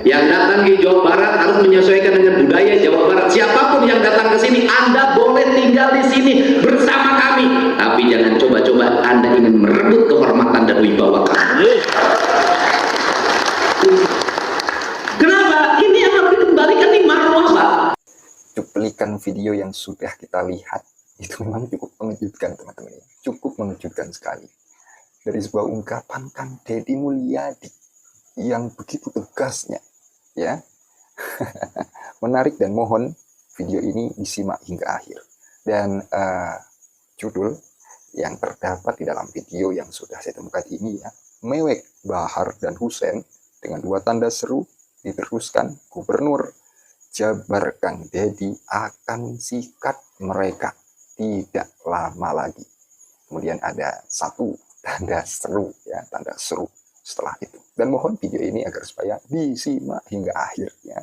Yang datang ke Jawa Barat harus menyesuaikan dengan budaya Jawa Barat. Siapapun yang datang ke sini, Anda boleh tinggal di sini bersama kami. Tapi jangan coba-coba Anda ingin merebut kehormatan dan wibawa kami. Kenapa? Ini yang harus dikembalikan di marwah, Pak. Cuplikan video yang sudah kita lihat itu memang cukup mengejutkan, teman-teman. Cukup mengejutkan sekali. Dari sebuah ungkapan Kang Deddy Mulyadi yang begitu tegasnya, ya. Menarik, dan mohon video ini disimak hingga akhir. Dan judul yang terdapat di dalam video yang sudah saya temukan ini, ya, mewek Bahar dan Husein dengan 2 tanda seru, diteruskan Gubernur Jabar Kang Deddy akan sikat mereka tidak lama lagi. Kemudian ada 1 tanda seru, ya, tanda seru setelah itu. Dan mohon video ini agar supaya disimak hingga akhirnya.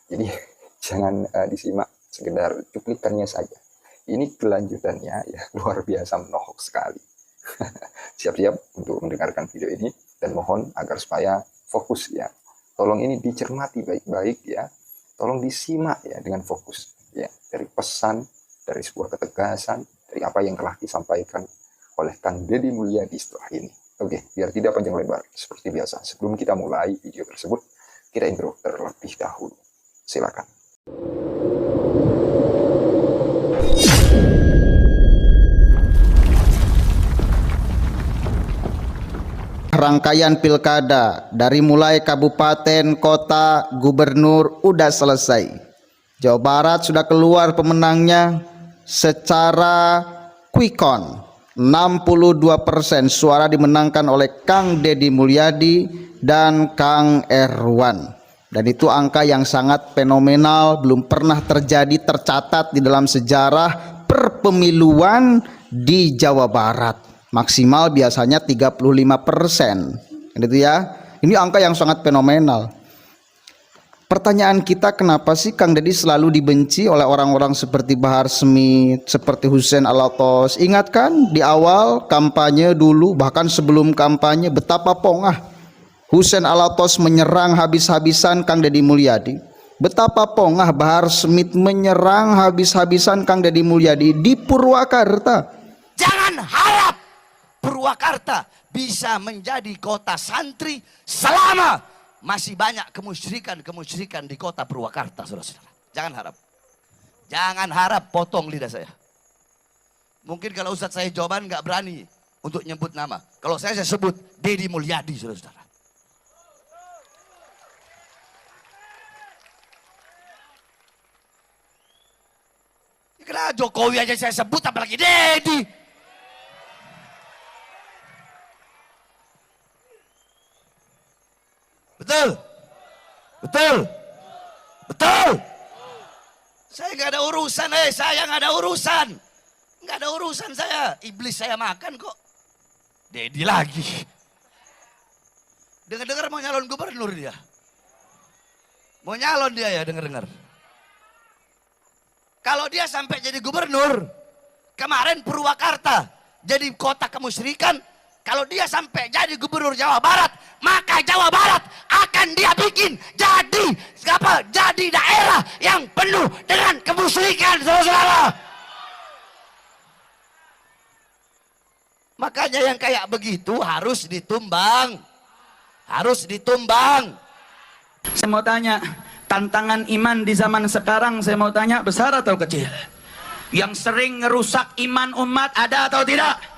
Jadi jangan disimak sekedar cuplikannya saja. Ini kelanjutannya, ya, luar biasa menohok sekali. Siap-siap untuk mendengarkan video ini, dan mohon agar supaya fokus, ya. Tolong ini dicermati baik-baik, ya. Tolong disimak, ya, dengan fokus, ya, dari pesan, dari sebuah ketegasan, dari apa yang telah disampaikan oleh Kang Deddy Mulyadi setelah ini. Oke, biar tidak panjang lebar, seperti biasa, sebelum kita mulai video tersebut, kita intro terlebih dahulu. Silakan. Rangkaian pilkada dari mulai kabupaten, kota, gubernur udah selesai. Jawa Barat sudah keluar pemenangnya secara quick count. 62% suara dimenangkan oleh Kang Deddy Mulyadi dan Kang Erwan. Dan itu angka yang sangat fenomenal, belum pernah terjadi, tercatat di dalam sejarah perpemiluan di Jawa Barat. Maksimal biasanya 35%. Gitu ya. Ini angka yang sangat fenomenal. Pertanyaan kita, kenapa sih Kang Deddy selalu dibenci oleh orang-orang seperti Bahar Smith, seperti Husein Alatos? Ingat kan di awal kampanye dulu, bahkan sebelum kampanye, betapa pongah Husein Alatos menyerang habis-habisan Kang Deddy Mulyadi. Betapa pongah Bahar Smith menyerang habis-habisan Kang Deddy Mulyadi di Purwakarta. Jangan harap Purwakarta bisa menjadi kota santri selama masih banyak kemusyrikan di kota Purwakarta, saudara-saudara. Jangan harap. Jangan harap potong lidah saya. Mungkin kalau Ustadz saya jawaban nggak berani untuk nyebut nama. Kalau saya sebut Deddy Mulyadi, saudara-saudara. Karena Jokowi aja saya sebut, apalagi Deddy. Betul, betul, betul. Saya nggak ada urusan, saya nggak ada urusan, nggak ada urusan saya. Iblis saya makan kok. Deddy lagi. Dengar-dengar mau nyalon gubernur dia, mau nyalon dia ya, dengar-dengar. Kalau dia sampai jadi gubernur, kemarin Purwakarta jadi kota kemusyrikan. Kalau dia sampai jadi gubernur Jawa Barat, maka Jawa Barat akan dia bikin jadi apa? Jadi daerah yang penuh dengan kemusyrikan, saudara-saudara. Makanya yang kayak begitu harus ditumbang. Harus ditumbang. Saya mau tanya, tantangan iman di zaman sekarang, saya mau tanya, besar atau kecil? Yang sering ngerusak iman umat ada atau tidak?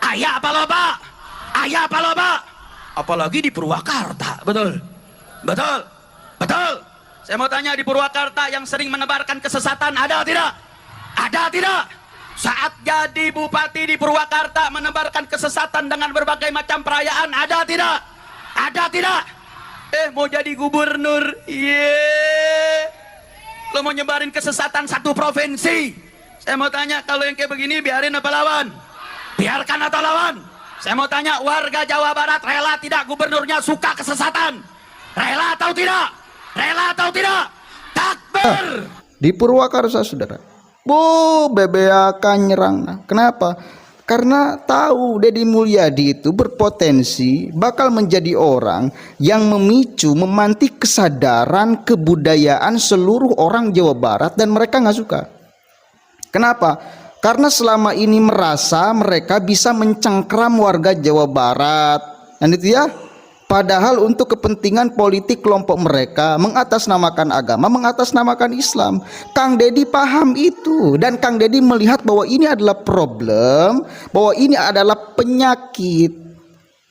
Ayah apa loba? Ayah apa loba? Apalagi di Purwakarta, betul? Betul? Betul? Saya mau tanya, di Purwakarta yang sering menebarkan kesesatan ada atau tidak? Ada atau tidak? Saat jadi bupati di Purwakarta menebarkan kesesatan dengan berbagai macam perayaan, ada atau tidak? Ada atau tidak? Mau jadi gubernur, lo mau nyebarin kesesatan satu provinsi. Saya mau tanya, kalau yang kayak begini biarin apa lawan? Biarkan atau lawan? Saya mau tanya, warga Jawa Barat rela tidak gubernurnya suka kesesatan? Rela atau tidak? Rela atau tidak? Takbir! Di Purwakarta, saudara, bebeakan nyerang. Nah, kenapa? Karena tahu Deddy Mulyadi itu berpotensi bakal menjadi orang yang memicu, memantik kesadaran kebudayaan seluruh orang Jawa Barat, dan mereka nggak suka. Kenapa? Karena selama ini merasa mereka bisa mencengkram warga Jawa Barat, dan itu ya, padahal untuk kepentingan politik kelompok mereka, mengatasnamakan agama, mengatasnamakan Islam. Kang Deddy paham itu, dan Kang Deddy melihat bahwa ini adalah problem, bahwa ini adalah penyakit.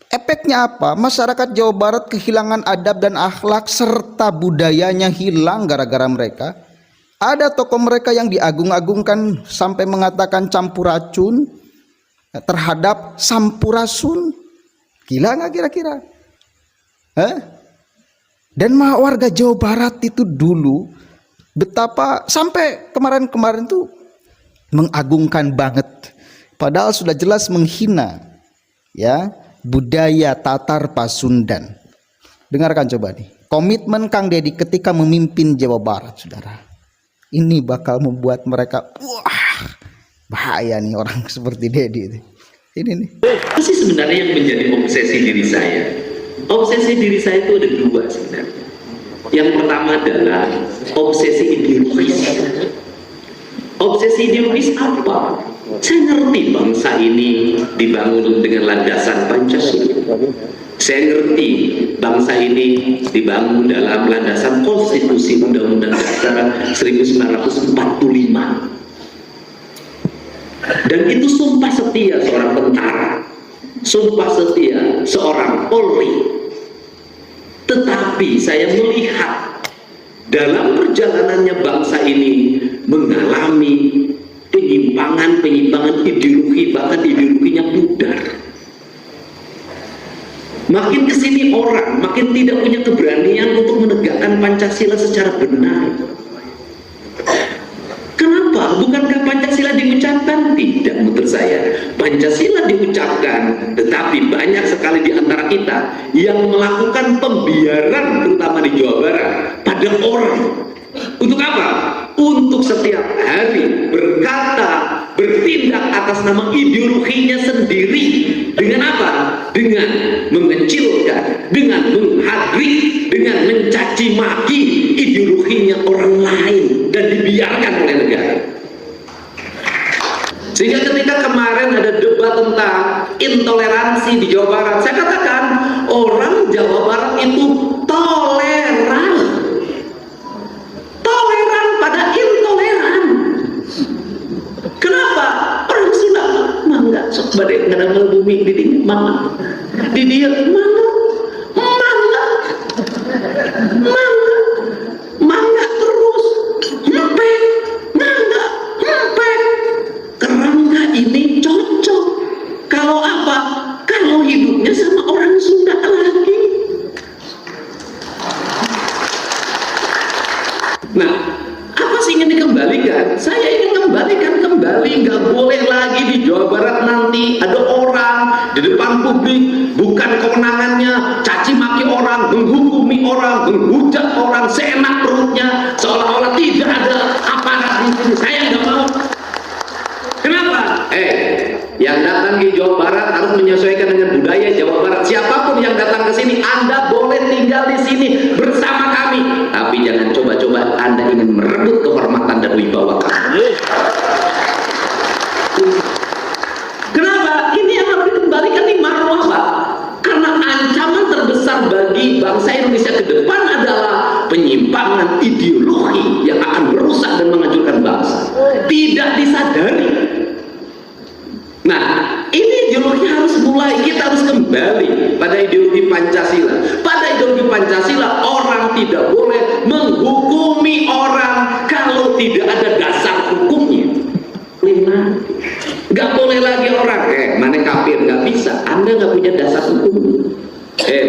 Efeknya apa? Masyarakat Jawa Barat kehilangan adab dan akhlak serta budayanya hilang gara-gara mereka. Ada tokoh mereka yang diagung-agungkan sampai mengatakan campuracun terhadap sampurasun. Gila nggak kira-kira? Dan warga Jawa Barat itu dulu betapa sampai kemarin-kemarin tuh mengagungkan banget, padahal sudah jelas menghina ya budaya Tatar Pasundan. Dengarkan coba nih, komitmen Kang Deddy ketika memimpin Jawa Barat, saudara. Ini bakal membuat mereka wah, bahaya nih orang seperti Deddy itu. Ini nih. Apa sih sebenarnya yang menjadi obsesi diri saya? Obsesi diri saya itu ada dua sebenarnya. Yang pertama adalah obsesi ideologis. Obsesi ideologis apa? Saya ngerti bangsa ini dibangun dengan landasan Pancasila. Saya ngerti bangsa ini dibangun dalam landasan konstitusi Undang-Undang Dasar 1945. Dan itu sumpah setia seorang tentara, sumpah setia seorang Polri. Tetapi saya melihat dalam perjalanannya bangsa ini mengalami penyimpangan ideologi, bahkan ideologinya pudar. Makin kesini orang makin tidak punya keberanian untuk menegakkan Pancasila secara benar. Kenapa? Bukankah Pancasila diucapkan? Tidak, menurut saya. Pancasila diucapkan, tetapi banyak sekali di antara kita yang melakukan pembiaran, terutama di Jawa Barat, pada orang. Untuk apa? Untuk setiap hari berkata, bertindak atas nama ideologinya sendiri. Dengan apa? Dengan mengecilkan, dengan menghadri, dengan mencaci maki ideologinya orang lain dan dibiarkan oleh negara. Sehingga ketika kemarin ada debat tentang intoleransi di Jawa Barat, saya katakan orang Jawa Barat itu toleran. Toleran pada intoleran. Kenapa? Orang Sunda mangga sok badai ngadang bumi di dia mangga. Di dia mangga. Mangga. Mangga. Mangga terus. Empek. Mangga. Empek. Kerangga ini cocok. Kalau apa? Kalau hidupnya sama orang Sunda lagi. Nah, apa sih ingin dikembalikan? Saya ingin kembalikan kembali, nggak boleh lagi di Jawa Barat nanti ada orang di depan publik, bukan kewenangannya caci maki orang, menghukumi orang, menghujat orang seenak perutnya, seolah-olah tidak ada aparat di sini. Saya nggak mau. Kenapa? Yang datang ke Jawa Barat harus menyesuaikan dengan budaya Jawa Barat. Siapapun yang datang ke sini, Anda boleh tinggal di sini bersama kami. Tapi jangan coba-coba Anda ingin merebut kehormatan dan wibawa kami. Kenapa? Ini yang harus dikembalikan di marwah, Pak. Karena ancaman terbesar bagi bangsa Indonesia ke depan adalah penyimpangan ideologi yang akan merusak dan menghancurkan bangsa. Tidak disadari. Nah, ini ideologi harus mulai, kita harus kembali pada ideologi Pancasila. Pada ideologi Pancasila, orang tidak boleh menghukumi orang kalau tidak ada dasar hukumnya. Nggak boleh lagi orang, mana kafir, nggak bisa, Anda nggak punya dasar hukum.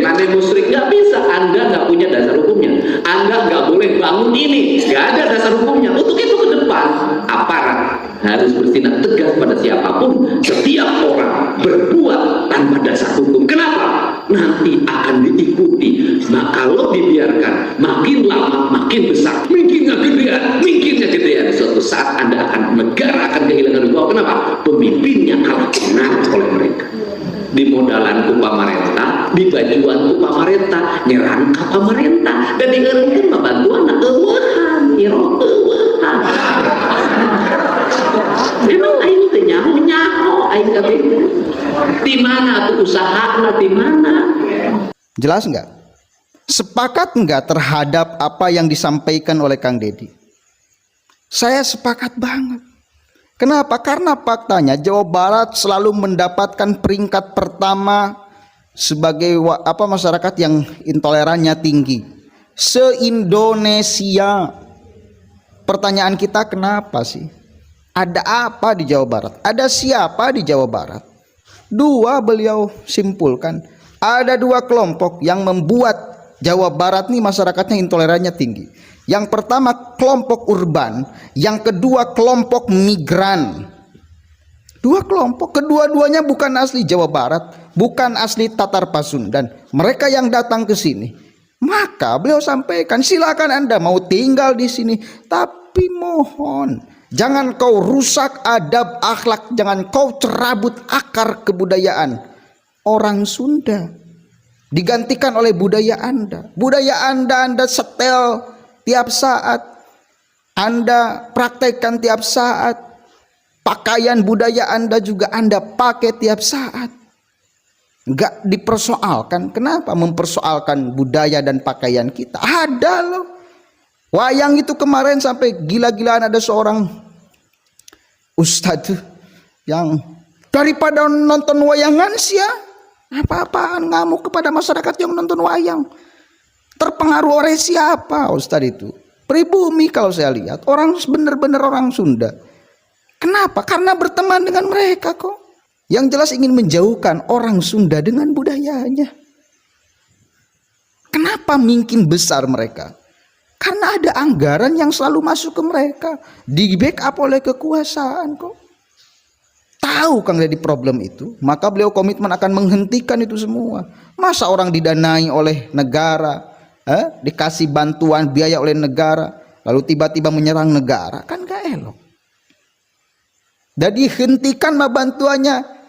Mana musyrik, nggak bisa, Anda nggak punya dasar hukumnya. Anda nggak boleh bangun ini, nggak ada dasar hukumnya. Untuk itu ke depan, aparat harus bertindak tegas pada siapapun. Setiap orang berbuat tanpa dasar hukum. Kenapa? Nanti akan diikuti. Nah, kalau dibiarkan, makin lama makin besar, mungkinnya gedean. Suatu saat Anda akan, negara akan kehilangan wibawa. Kenapa? Pemimpinnya kalah. dirangkap pemerintah dan dieureunkeun mah bantuan eueuhan iro eueuhan. Memang aing teh nyaho aing kabeh. Di mana tuh usahana di mana? Jelas nggak? Sepakat nggak terhadap apa yang disampaikan oleh Kang Deddy? Saya sepakat banget. Kenapa? Karena faktanya Jawa Barat selalu mendapatkan peringkat pertama sebagai masyarakat yang intolerannya tinggi se-Indonesia. Pertanyaan kita, kenapa sih? Ada apa di Jawa Barat? Ada siapa di Jawa Barat? Dua beliau simpulkan, ada dua kelompok yang membuat Jawa Barat nih masyarakatnya intolerannya tinggi. Yang pertama kelompok urban, yang kedua kelompok migran. Dua kelompok, kedua-duanya bukan asli Jawa Barat, bukan asli Tatar Pasundan. Mereka yang datang ke sini, maka beliau sampaikan, silakan Anda mau tinggal di sini, tapi mohon jangan kau rusak adab akhlak, jangan kau cerabut akar kebudayaan orang Sunda. Digantikan oleh budaya Anda. Budaya Anda setel tiap saat, Anda praktekkan tiap saat. Pakaian budaya Anda juga Anda pakai tiap saat. Enggak dipersoalkan. Kenapa mempersoalkan budaya dan pakaian kita? Ada loh. Wayang itu kemarin sampai gila-gilaan, ada seorang ustadz yang daripada nonton wayangan sih ya, apa-apaan ngamuk kepada masyarakat yang nonton wayang. Terpengaruh oleh siapa ustadz itu? Pribumi kalau saya lihat, orang bener-bener orang Sunda. Kenapa? Karena berteman dengan mereka kok. Yang jelas ingin menjauhkan orang Sunda dengan budayanya. Kenapa mungkin besar mereka? Karena ada anggaran yang selalu masuk ke mereka, di backup oleh kekuasaan kok. Tahu Kang Deddy problem itu, maka beliau komitmen akan menghentikan itu semua. Masa orang didanai oleh negara, dikasih bantuan biaya oleh negara, lalu tiba-tiba menyerang negara, kan gak elok. Jadi hentikan mah bantuannya.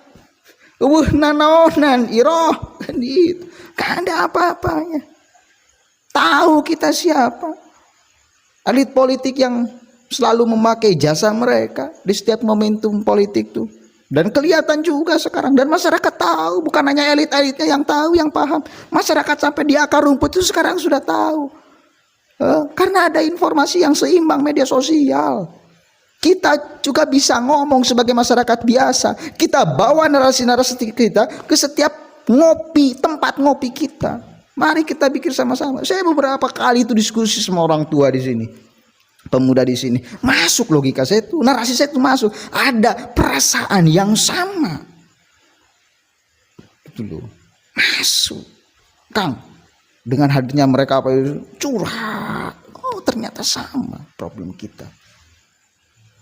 Nanaonan iroh kan gitu. Gak ada apa-apanya. Tahu kita siapa. Elit politik yang selalu memakai jasa mereka di setiap momentum politik tuh. Dan kelihatan juga sekarang, dan masyarakat tahu, bukan hanya elit-elitnya yang tahu, yang paham. Masyarakat sampai di akar rumput itu sekarang sudah tahu. Karena ada informasi yang seimbang media sosial. Kita juga bisa ngomong sebagai masyarakat biasa. Kita bawa narasi-narasi kita ke setiap ngopi, tempat ngopi kita. Mari kita pikir sama-sama. Saya beberapa kali itu diskusi sama orang tua di sini, pemuda di sini. Masuk logika saya itu, narasi saya itu masuk. Ada perasaan yang sama. Itu loh. Masuk. Kang, dengan hadirnya mereka apa itu curhat. Oh, ternyata sama problem kita.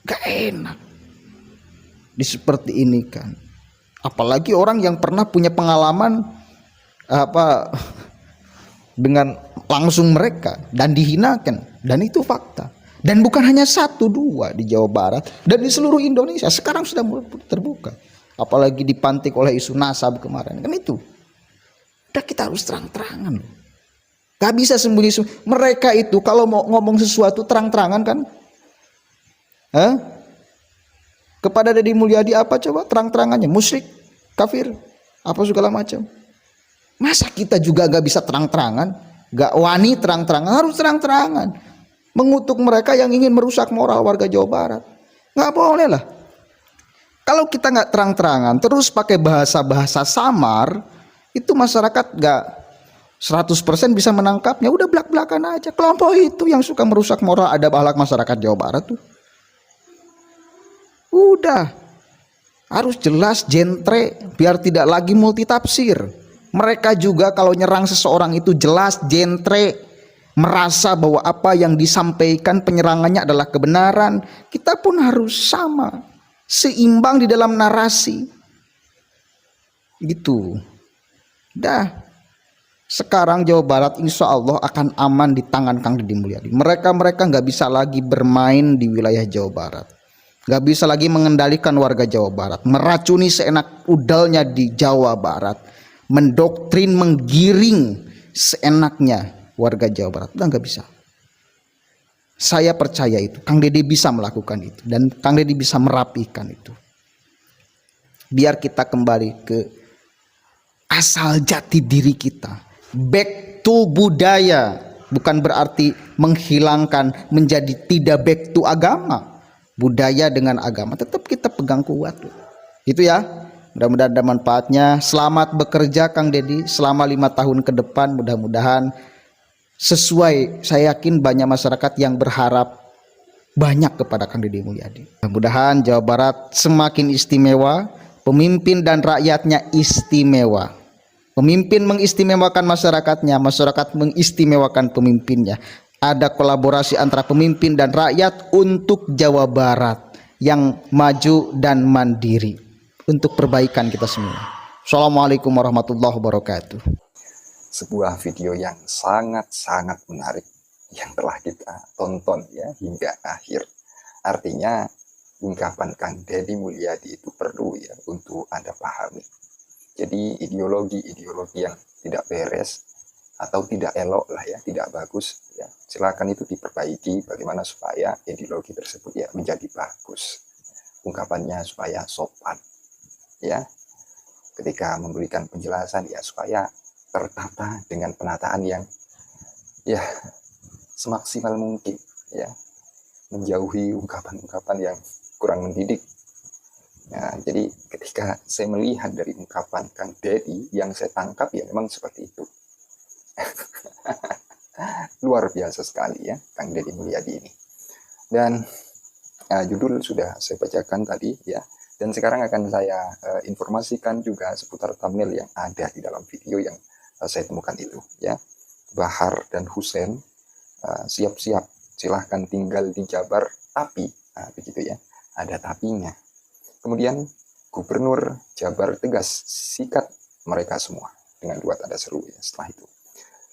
Gak enak di seperti ini kan. Apalagi orang yang pernah punya pengalaman dengan langsung mereka dan dihinakan, dan itu fakta. Dan bukan hanya satu dua di Jawa Barat dan di seluruh Indonesia sekarang sudah mulai terbuka. Apalagi dipantik oleh isu nasab kemarin kan itu. Udah, kita harus terang-terangan. Gak bisa sembunyi-sembunyi. Mereka itu kalau mau ngomong sesuatu terang-terangan kan. Kepada Deddy Mulyadi apa coba terang-terangannya? Musyrik, kafir, apa segala macam. Masa kita juga gak bisa terang-terangan, gak wani terang-terangan, harus terang-terangan mengutuk mereka yang ingin merusak moral warga Jawa Barat. Gak boleh lah. Kalau kita gak terang-terangan terus pakai bahasa-bahasa samar, itu masyarakat gak 100% bisa menangkapnya. Udah belak-belakan aja. Kelompok itu yang suka merusak moral adab akhlak masyarakat Jawa Barat tuh. Udah, harus jelas jentre biar tidak lagi multitafsir. Mereka juga kalau nyerang seseorang itu jelas jentre, merasa bahwa apa yang disampaikan penyerangannya adalah kebenaran. Kita pun harus sama, seimbang di dalam narasi. Gitu. Dah. Sekarang Jawa Barat insya Allah akan aman di tangan Kang Deddy Mulyadi. Mereka nggak bisa lagi bermain di wilayah Jawa Barat. Gak bisa lagi mengendalikan warga Jawa Barat, meracuni seenak udalnya di Jawa Barat, mendoktrin, menggiring seenaknya warga Jawa Barat. Udah nggak bisa. Saya percaya itu, Kang Deddy bisa melakukan itu, dan Kang Deddy bisa merapikan itu. Biar kita kembali ke asal jati diri kita, back to budaya, bukan berarti menghilangkan menjadi tidak back to agama. Budaya dengan agama tetap kita pegang kuat. Itu ya. Mudah-mudahan ada manfaatnya. Selamat bekerja Kang Deddy selama 5 tahun ke depan. Mudah-mudahan sesuai. Saya yakin banyak masyarakat yang berharap banyak kepada Kang Deddy Mulyadi. Mudah-mudahan Jawa Barat semakin istimewa, pemimpin dan rakyatnya istimewa. Pemimpin mengistimewakan masyarakatnya, masyarakat mengistimewakan pemimpinnya. Ada kolaborasi antara pemimpin dan rakyat untuk Jawa Barat yang maju dan mandiri, untuk perbaikan kita semua. Assalamualaikum warahmatullahi wabarakatuh. Sebuah video yang sangat-sangat menarik yang telah kita tonton ya hingga akhir. Artinya ungkapan Kang Deddy Mulyadi itu perlu ya untuk Anda pahami. Jadi ideologi-ideologi yang tidak beres atau tidak elok lah ya, tidak bagus ya, silakan itu diperbaiki bagaimana supaya ideologi tersebut ya menjadi bagus. Ungkapannya supaya sopan ya. Ketika memberikan penjelasan ya supaya tertata dengan penataan yang ya semaksimal mungkin ya, menjauhi ungkapan-ungkapan yang kurang mendidik. Nah, jadi ketika saya melihat dari ungkapan Kang Deddy yang saya tangkap ya memang seperti itu. Luar biasa sekali ya Kang Deddy Mulyadi ini. Dan judul sudah saya bacakan tadi ya. Dan sekarang akan saya informasikan juga seputar thumbnail yang ada di dalam video yang saya temukan itu ya. Bahar dan Husein siap-siap, silahkan tinggal di Jabar, tapi begitu ya, ada tapinya. Kemudian Gubernur Jabar tegas sikat mereka semua dengan dua tanda seru ya setelah itu.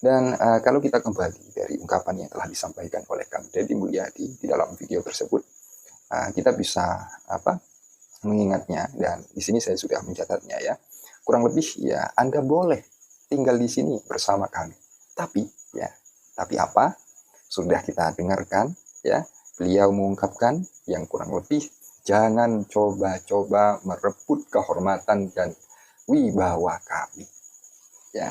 Dan kalau kita kembali dari ungkapan yang telah disampaikan oleh Kang Deddy Mulyadi di dalam video tersebut, kita bisa mengingatnya, dan di sini saya sudah mencatatnya ya. Kurang lebih ya Anda boleh tinggal di sini bersama kami. Tapi apa? Sudah kita dengarkan ya. Beliau mengungkapkan yang kurang lebih jangan coba-coba merebut kehormatan dan wibawa kami. Ya.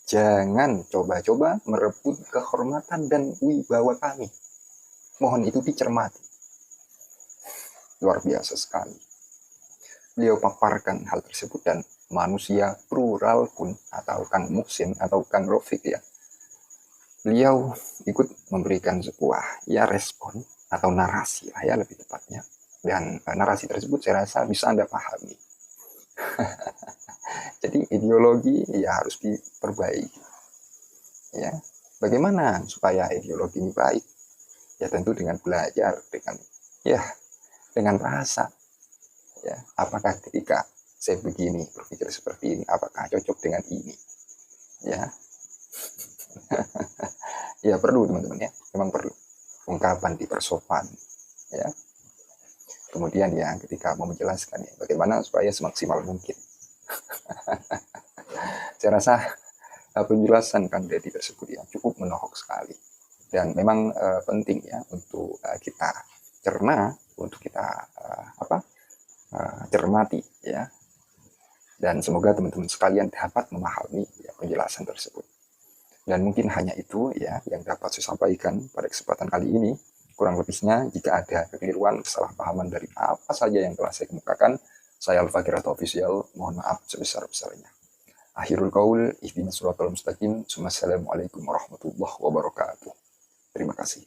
Jangan coba-coba merebut kehormatan dan wibawa kami. Mohon itu dicermati. Luar biasa sekali. Beliau paparkan hal tersebut, dan manusia plural pun, atau Kang Muhsin atau Kang Rofik ya, beliau ikut memberikan sebuah ya respon atau narasi lah ya lebih tepatnya. Dan narasi tersebut saya rasa bisa Anda pahami. Jadi ideologi ya harus diperbaiki. Ya, bagaimana supaya ideologi ini baik? Ya tentu dengan belajar, dengan rasa. Ya, apakah ketika saya begini berpikir seperti ini, apakah cocok dengan ini? Ya, ya perlu teman-teman ya, memang perlu ungkapan dipersopan. Ya. Kemudian ya ketika mau menjelaskan ya, bagaimana supaya semaksimal mungkin. Saya rasa penjelasan Kang Deddy tersebut ya cukup menohok sekali, dan memang penting ya untuk kita cerna, untuk kita cermati ya, dan semoga teman-teman sekalian dapat memahami ya, penjelasan tersebut. Dan mungkin hanya itu ya yang dapat saya sampaikan pada kesempatan kali ini. Kurang lebihnya jika ada kekeliruan, kesalahpahaman dari apa saja yang telah saya kemukakan, saya Al-Fakir atau Official mohon maaf sebesar-besarnya. Akhirul qaul, ihdinas siratal mustaqim. Assalamualaikum warahmatullahi wabarakatuh. Terima kasih.